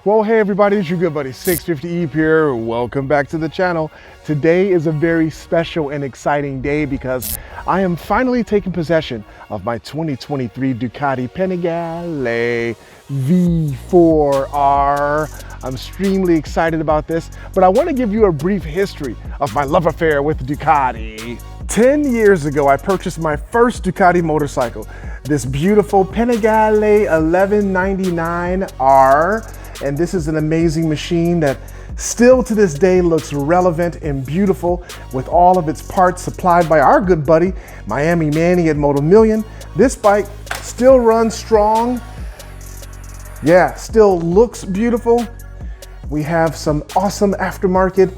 Well, hey everybody, it's your good buddy 650 here. Welcome back to the channel. Today is a very special and exciting day because I am finally taking possession of my 2023 Ducati Panigale V4 R. I'm extremely excited about this, but I want to give you a brief history of my love affair with Ducati. 10 years ago, I purchased my first Ducati motorcycle, this beautiful Panigale 1199 R. And this is an amazing machine that still to this day looks relevant and beautiful with all of its parts supplied by our good buddy, Miami Manny at Moto Million. This bike still runs strong. Yeah, still looks beautiful. We have some awesome aftermarket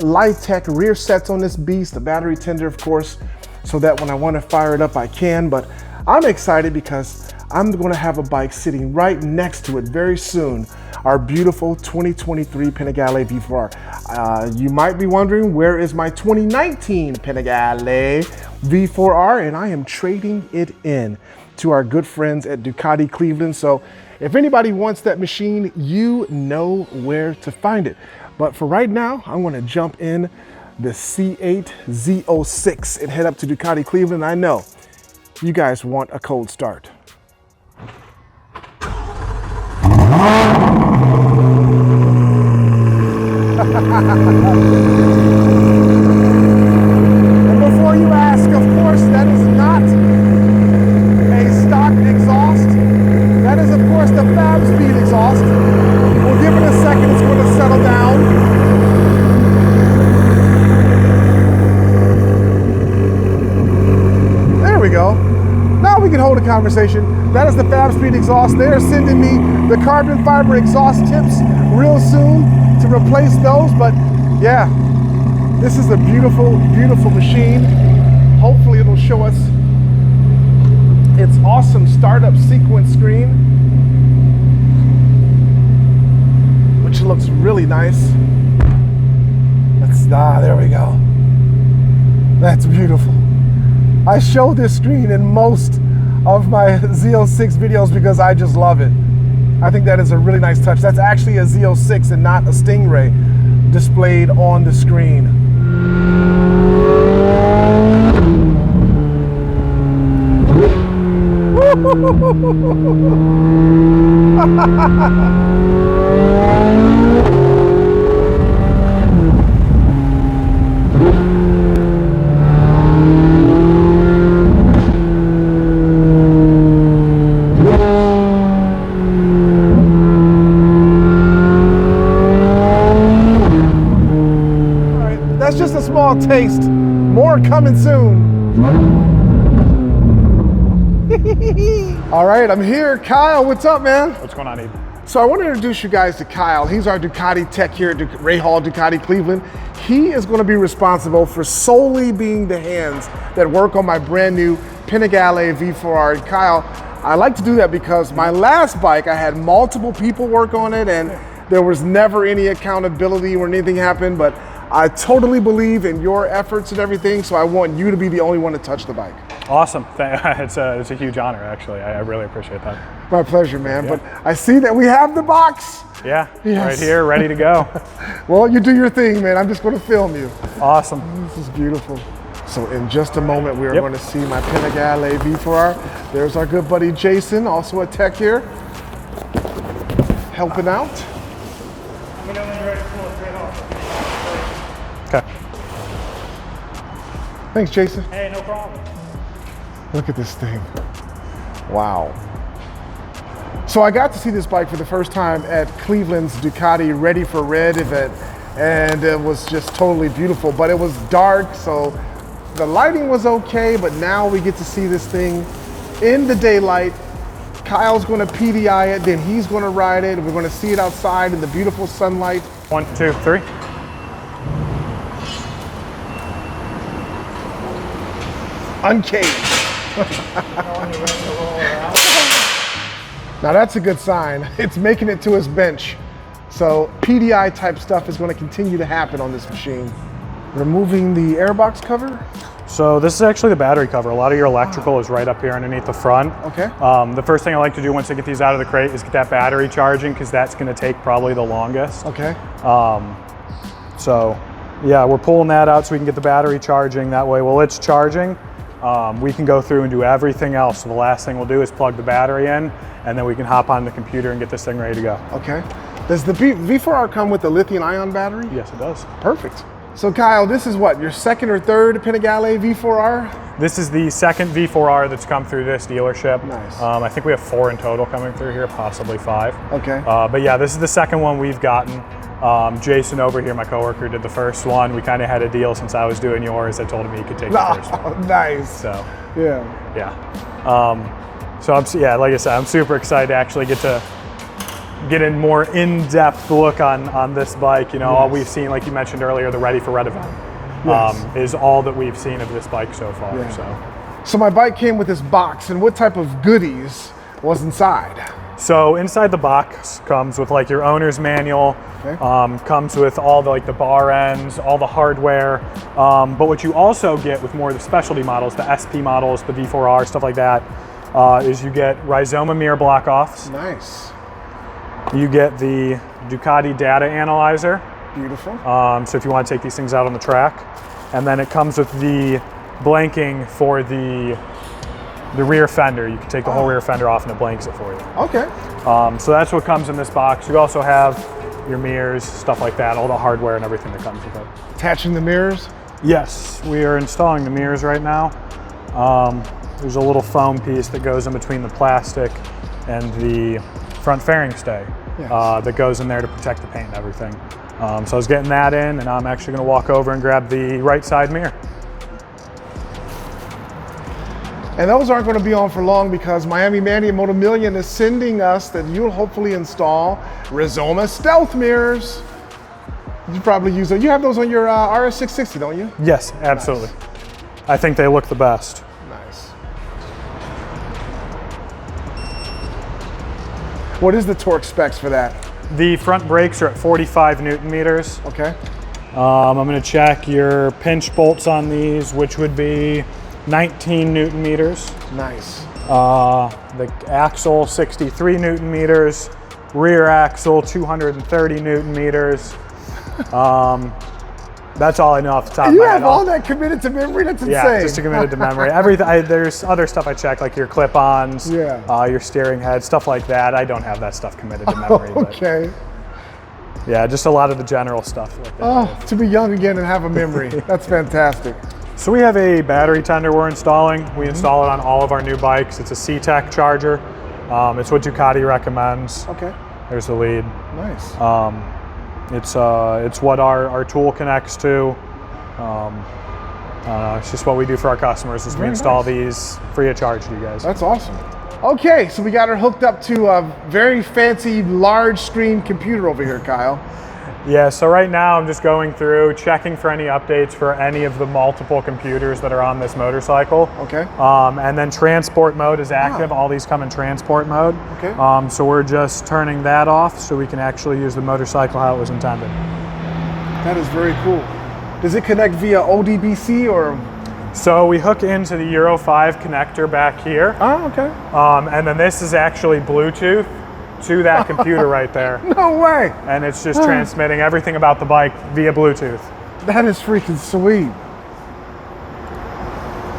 Li-Tech rear sets on this beast, the battery tender, of course, so that when I want to fire it up, I can. But I'm excited because I'm going to have a bike sitting right next to it very soon, our beautiful 2023 Panigale V4R. You might be wondering, where is my 2019 Panigale V4R? And I am trading it in to our good friends at Ducati Cleveland. So if anybody wants that machine, you know where to find it. But for right now, I'm going to jump in the C8 Z06 and head up to Ducati Cleveland. I know you guys want a cold start. And before you ask, of course, that is not a stock exhaust. That is, of course, the Fab Speed exhaust. We'll give it a second, it's going to settle down. There we go. Now we can hold a conversation. That is the Fab Speed exhaust. They are sending me the carbon fiber exhaust tips real soon to replace those. But yeah, this is a beautiful, beautiful machine. Hopefully it'll show us its awesome startup sequence screen, which looks really nice. There we go. That's beautiful. I show this screen in most of my Z06 videos because I just love it. I think that is a really nice touch. That's actually a Z06 and not a Stingray displayed on the screen. That's just a small taste. More coming soon. All right, I'm here. Kyle, what's up, man? What's going on, Abe? So I want to introduce you guys to Kyle. He's our Ducati tech here at Ray Hall Ducati Cleveland. He is going to be responsible for solely being the hands that work on my brand new Panigale V4R. And Kyle, I like to do that because my last bike, I had multiple people work on it and there was never any accountability when anything happened, but I totally believe in your efforts and everything, so I want you to be the only one to touch the bike. Awesome. It's a huge honor, actually. I really appreciate that. My pleasure, man. Yeah. But I see that we have the box. Yeah, yes. Right here, ready to go. Well, you do your thing, man. I'm just going to film you. Awesome. This is beautiful. So in just a moment, we are going to see my Panigale V4R. There's our good buddy Jason, also a tech here, helping out. Let me know when you're ready to pull it straight off. Okay. Thanks, Jason. Hey, no problem. Look at this thing. Wow. So I got to see this bike for the first time at Cleveland's Ducati Ready for Red event, and it was just totally beautiful, but it was dark, so the lighting was okay, but now we get to see this thing in the daylight. Kyle's gonna PDI it, then he's gonna ride it, and we're gonna see it outside in the beautiful sunlight. 1, 2, 3. Uncaged. Now that's a good sign. It's making it to his bench. So PDI type stuff is going to continue to happen on this machine. Removing the airbox cover. So this is actually the battery cover. A lot of your electrical is right up here underneath the front. Okay. The first thing I like to do once I get these out of the crate is get that battery charging, because that's going to take probably the longest. Okay. So yeah, we're pulling that out so we can get the battery charging. That way, while it's charging, we can go through and do everything else. So the last thing we'll do is plug the battery in, and then we can hop on the computer and get this thing ready to go. Okay. Does the V4R come with a lithium-ion battery? Yes, it does. Perfect. So Kyle, this is what, your second or third Panigale V4R? This is the second V4R that's come through this dealership. Nice. I think we have 4 in total coming through here, possibly 5. Okay. But yeah, this is the second one we've gotten. Jason over here, my coworker, did the first one. We kind of had a deal since I was doing yours. I told him he could take the first one. Nice. So yeah. So like I said, I'm super excited to actually get a more in-depth look on this bike. You know, all we've seen, like you mentioned earlier, the Ready for Red event is all that we've seen of this bike so far. Yeah. So my bike came with this box, and what type of goodies was inside? So inside the box comes with like your owner's manual, comes with all the the bar ends, all the hardware. But what you also get with more of the specialty models, the SP models, the V4R, stuff like that, is you get Rhizoma mirror block offs. Nice. You get the Ducati data analyzer. Beautiful. So if you want to take these things out on the track. And then it comes with the blanking for the rear fender. You can take the whole rear fender off and it blanks it for you. Okay. So that's what comes in this box. You also have your mirrors, stuff like that, all the hardware and everything that comes with it. Attaching the mirrors? Yes, we are installing the mirrors right now. There's a little foam piece that goes in between the plastic and the front fairing stay that goes in there to protect the paint and everything. So I was getting that in, and I'm actually going to walk over and grab the right side mirror. And those aren't going to be on for long, because Miami Mandy and Moto Million is sending us that you'll hopefully install Rhizoma stealth mirrors. You probably use them. You have those on your RS660, don't you? Yes, absolutely. Nice. I think they look the best. Nice. What is the torque specs for that? The front brakes are at 45 Newton meters. Okay. I'm going to check your pinch bolts on these, which would be 19 Newton meters. Nice. The axle, 63 Newton meters. Rear axle, 230 Newton meters. That's all I know off the top of my head. You have all that committed to memory? That's insane. Yeah, just committed to memory. There's other stuff I check, like your clip-ons, your steering head, stuff like that. I don't have that stuff committed to memory. Okay. But yeah, just a lot of the general stuff like that. Oh, to be young again and have a memory. That's fantastic. So we have a battery tender we're installing. We install it on all of our new bikes. It's a C-Tech charger. It's what Ducati recommends. Okay. There's the lead. Nice. It's what our tool connects to. It's just what we do for our customers is we install these free of charge to you guys. That's awesome. Okay, so we got her hooked up to a very fancy large screen computer over here, Kyle. Yeah, so right now I'm just going through, checking for any updates for any of the multiple computers that are on this motorcycle. Okay. And then transport mode is active. All these come in transport mode. Okay. So we're just turning that off so we can actually use the motorcycle how it was intended. That is very cool. Does it connect via ODBC or? So we hook into the Euro 5 connector back here. Oh, okay. And then this is actually Bluetooth to that computer right there. No way. And it's just transmitting everything about the bike via Bluetooth. That is freaking sweet.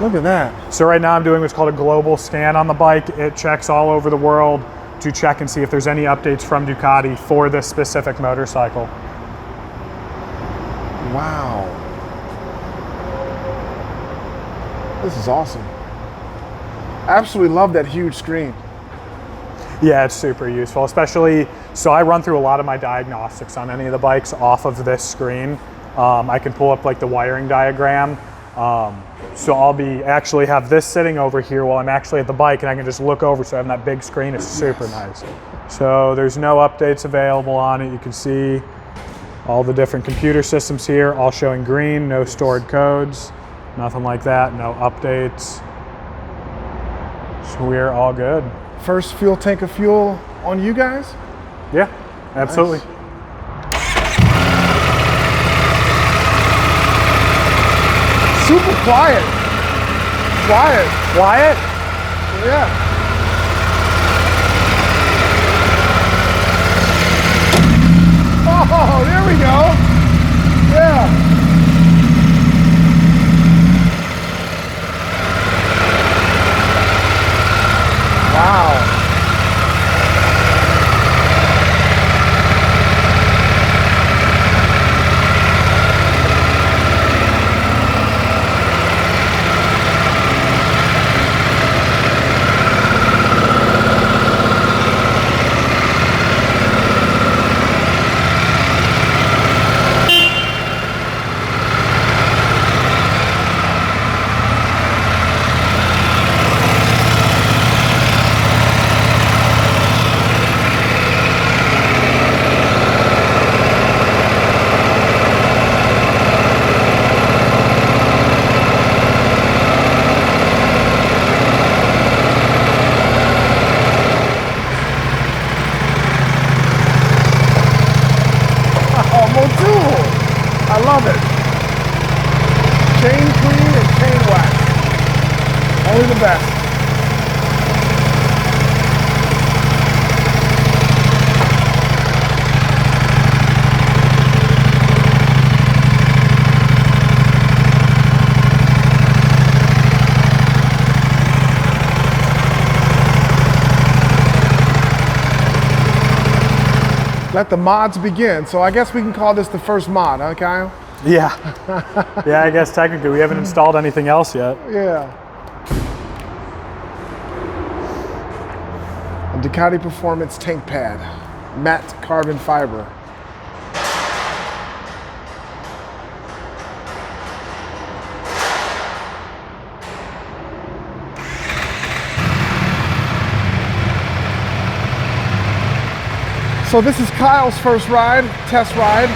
Look at that. So right now I'm doing what's called a global scan on the bike. It checks all over the world to check and see if there's any updates from Ducati for this specific motorcycle. Wow. This is awesome. I absolutely love that huge screen. Yeah, it's super useful, especially, so I run through a lot of my diagnostics on any of the bikes off of this screen. I can pull up like the wiring diagram. So I'll actually have this sitting over here while I'm actually at the bike, and I can just look over, so having that big screen is super nice. So there's no updates available on it. You can see all the different computer systems here, all showing green, no stored codes, nothing like that, no updates. So we're all good. First fuel tank of fuel on you guys? Yeah, absolutely. Nice. Super quiet. Wyatt. Wyatt? Yeah. Oh, there we go. Yeah. Wow. Motul. I love it. Chain clean and chain wax. Only the best. Let the mods begin. So I guess we can call this the first mod, huh, Kyle? Yeah. Yeah, I guess technically we haven't installed anything else yet. Yeah. A Ducati Performance tank pad, matte carbon fiber. So this is Kyle's first ride, test ride,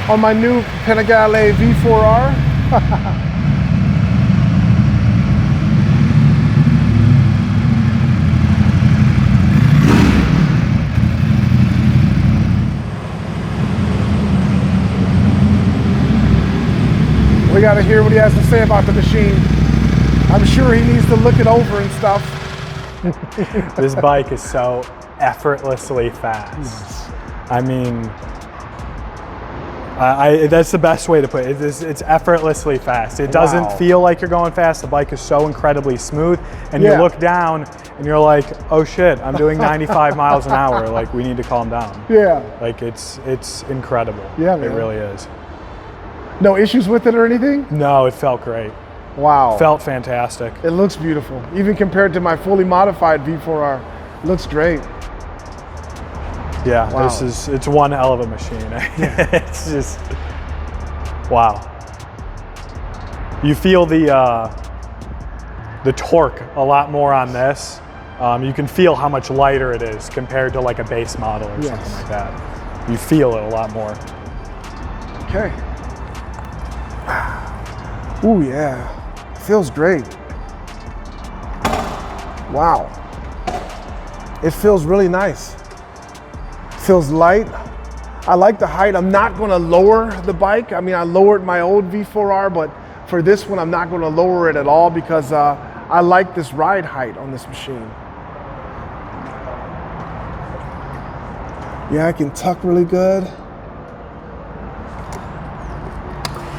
on my new Panigale V4 R. We gotta hear what he has to say about the machine. I'm sure he needs to look it over and stuff. This bike is so effortlessly fast. Yes. I mean, that's the best way to put it. It's effortlessly fast. It doesn't Wow. feel like you're going fast. The bike is so incredibly smooth, and Yeah. you look down and you're like, oh shit, I'm doing 95 miles an hour. Like, we need to calm down. Yeah. Like, it's incredible. Yeah, it man. really is. No issues with it or anything? No, it felt great. Wow. Felt fantastic. It looks beautiful. Even compared to my fully modified V4R. Looks great. Yeah, Wow. it's one hell of a machine. It's just, wow. You feel the torque a lot more on this. You can feel how much lighter it is compared to like a base model or something like that. You feel it a lot more. Okay. Ooh, yeah. Feels great. Wow. It feels really nice. Feels light. I like the height. I'm not going to lower the bike. I mean, I lowered my old V4R, but for this one, I'm not going to lower it at all because I like this ride height on this machine. Yeah, I can tuck really good.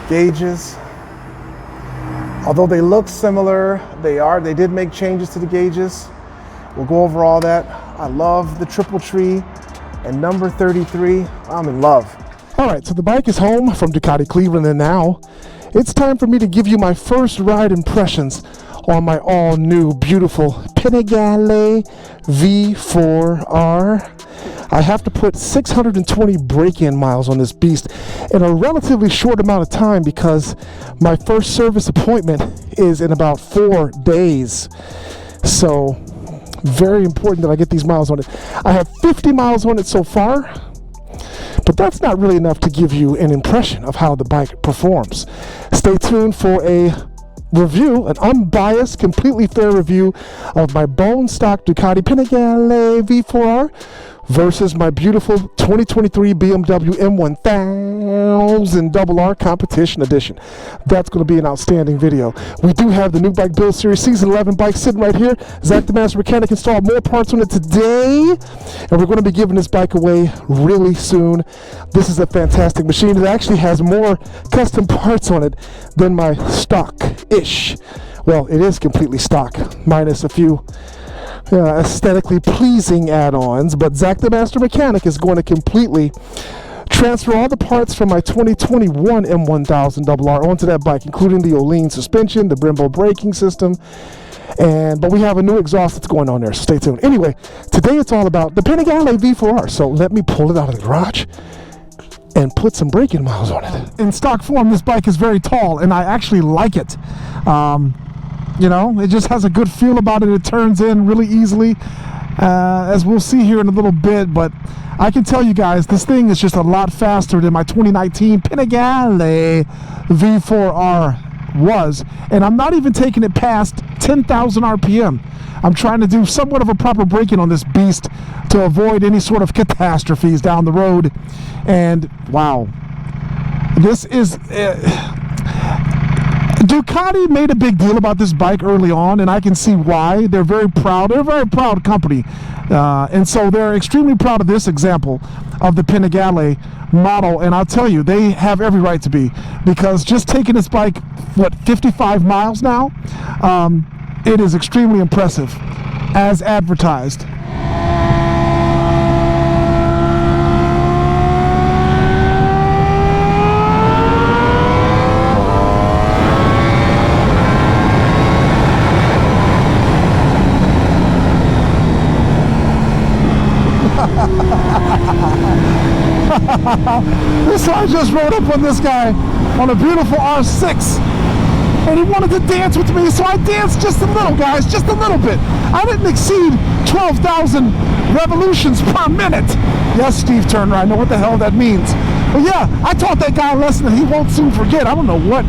Gauges. Although they look similar, they did make changes to the gauges. We'll go over all that. I love the triple tree and number 33. I'm in love. All right, so the bike is home from Ducati Cleveland, and now it's time for me to give you my first ride impressions on my all new beautiful Panigale V4 R. I have to put 620 break-in miles on this beast in a relatively short amount of time because my first service appointment is in about 4 days. So very important that I get these miles on it. I have 50 miles on it so far, but that's not really enough to give you an impression of how the bike performs. Stay tuned for a review, an unbiased, completely fair review of my bone stock Ducati Panigale V4R versus my beautiful 2023 BMW M1000 RR Competition Edition. That's going to be an outstanding video. We do have the new bike build series season 11 bike sitting right here. Zach the Master Mechanic installed more parts on it today, and we're going to be giving this bike away really soon. This is a fantastic machine. It actually has more custom parts on it than my stock-ish. Well, it is completely stock, minus a few aesthetically pleasing add-ons, but Zach the Master Mechanic is going to completely transfer all the parts from my 2021 M1000 RR onto that bike, including the Olean suspension, the Brembo braking system, but we have a new exhaust that's going on there, so stay tuned. Anyway, today it's all about the Panigale V4 R, so let me pull it out of the garage and put some braking miles on it. In stock form, this bike is very tall, and I actually like it. You know, it just has a good feel about it. It turns in really easily, as we'll see here in a little bit. But I can tell you guys, this thing is just a lot faster than my 2019 Panigale V4 R was. And I'm not even taking it past 10,000 RPM. I'm trying to do somewhat of a proper braking on this beast to avoid any sort of catastrophes down the road. And wow, this is... Ducati made a big deal about this bike early on, and I can see why. They're very proud. They're a very proud company, and so they're extremely proud of this example of the Panigale model. And I'll tell you, they have every right to be, because just taking this bike, what, 55 miles now, it is extremely impressive, as advertised. So I just rode up on this guy on a beautiful R6, and he wanted to dance with me, so I danced just a little, guys, just a little bit. I didn't exceed 12,000 revolutions per minute. Yes, Steve Turner, I know what the hell that means. But yeah, I taught that guy a lesson that he won't soon forget. I don't know what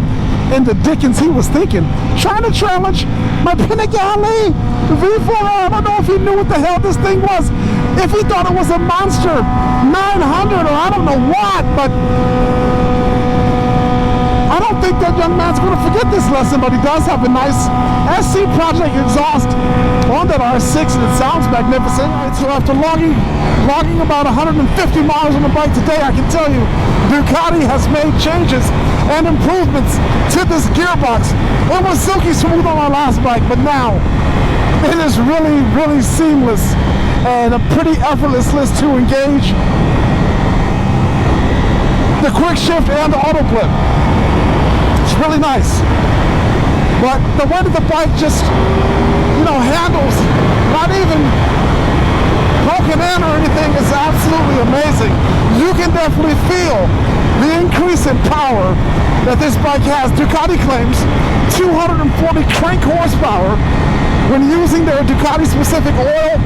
in the dickens he was thinking. Trying to challenge my Panigale V4 R. I don't know if he knew what the hell this thing was. If he thought it was a Monster 900 or I don't know what, but I don't think that young man's going to forget this lesson. But he does have a nice SC Project exhaust on that R6, and it sounds magnificent. So after logging about 150 miles on the bike today, I can tell you Ducati has made changes and improvements to this gearbox. It was silky smooth on our last bike, but now it is really, really seamless and a pretty effortless to engage the quick shift and the auto clip. It's really nice. But the way that the bike just, you know, handles, not even broken in or anything, is absolutely amazing. You can definitely feel the increase in power that this bike has. Ducati claims 240 crank horsepower when using their Ducati specific oil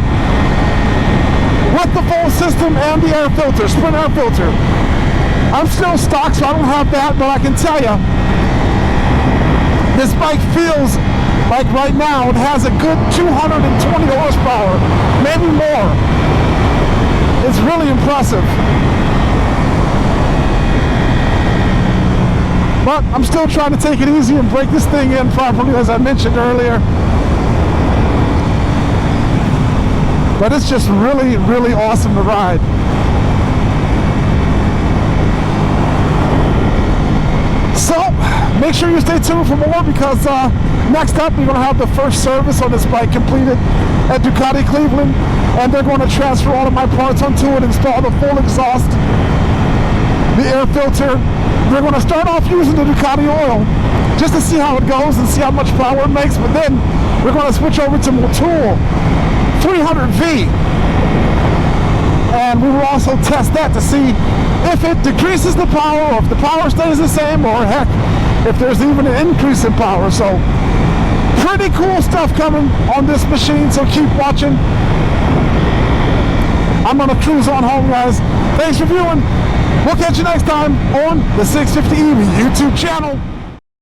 with the full system and the air filter, sprint air filter. I'm still stock, so I don't have that, but I can tell you, this bike feels like right now it has a good 220 horsepower, maybe more. It's really impressive. But I'm still trying to take it easy and break this thing in properly, as I mentioned earlier. But it's just really, really awesome to ride. So, make sure you stay tuned for more, because next up we're going to have the first service on this bike completed at Ducati Cleveland, and they're going to transfer all of my parts onto it, install the full exhaust, the air filter. We're going to start off using the Ducati oil just to see how it goes and see how much power it makes, but then we're going to switch over to Motul 300V, and we will also test that to see if it decreases the power, or if the power stays the same, or heck, if there's even an increase in power. So pretty cool stuff coming on this machine, so keep watching. I'm gonna cruise on home, guys. Thanks for viewing. We'll catch you next time on the 650 EV YouTube channel.